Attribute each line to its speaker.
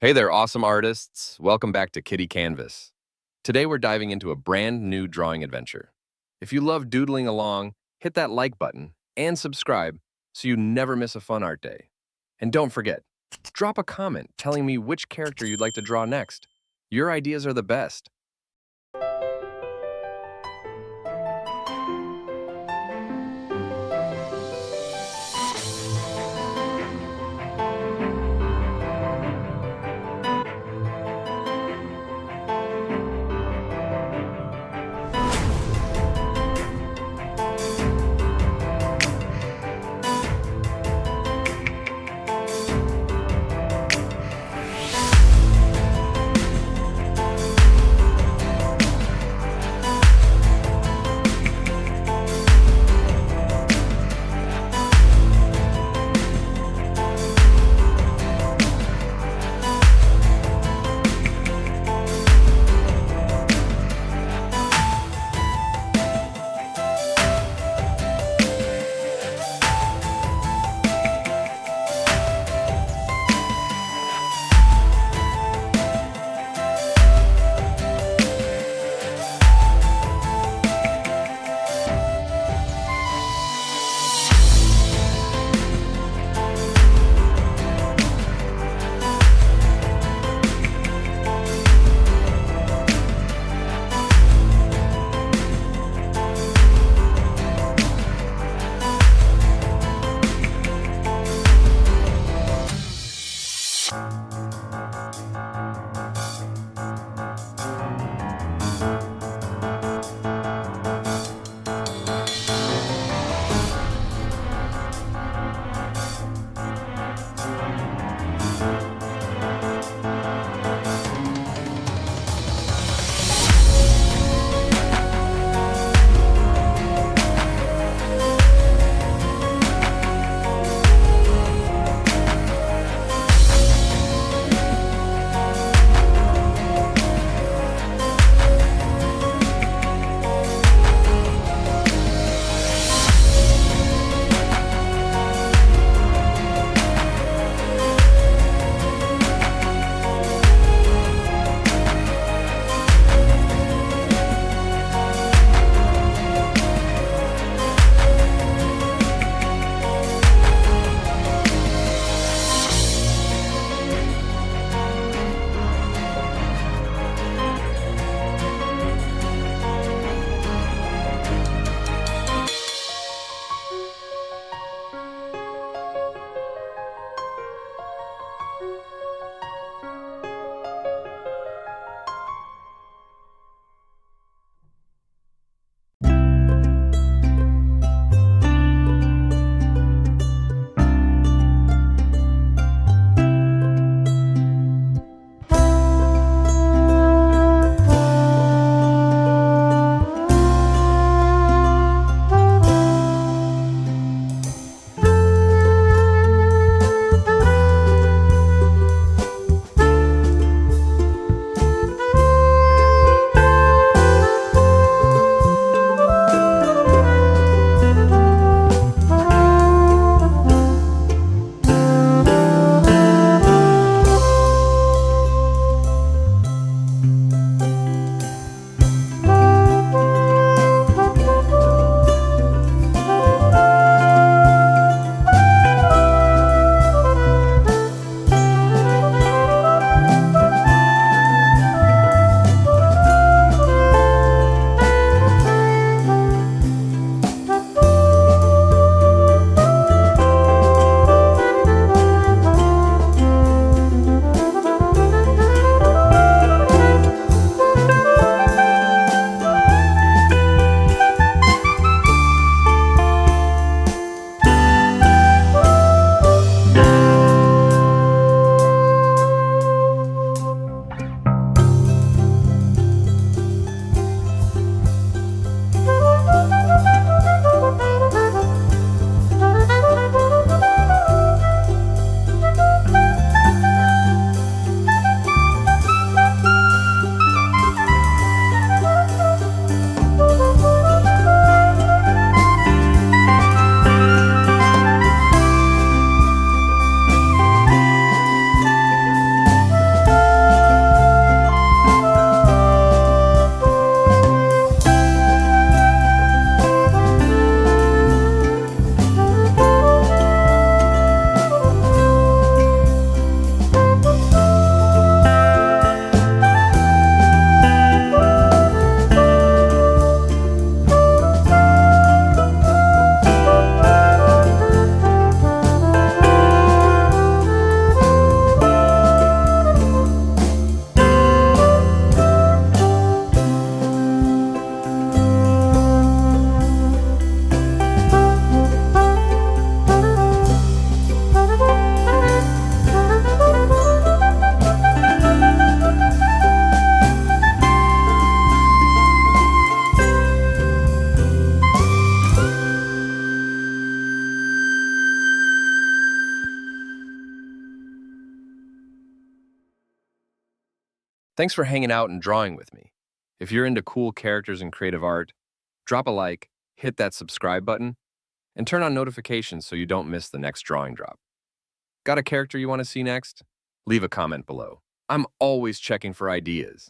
Speaker 1: Hey there, awesome artists. Welcome back to Kitty Canvas. Today we're diving into a brand new drawing adventure. If you love doodling along, hit that like button and subscribe so you never miss a fun art day. And don't forget, drop a comment telling me which character you'd like to draw next. Your ideas are the best. Thanks for hanging out and drawing with me. If you're into cool characters and creative art, drop a like, hit that subscribe button, and turn on notifications so you don't miss the next drawing drop. Got a character you want to see next? Leave a comment below. I'm always checking for ideas.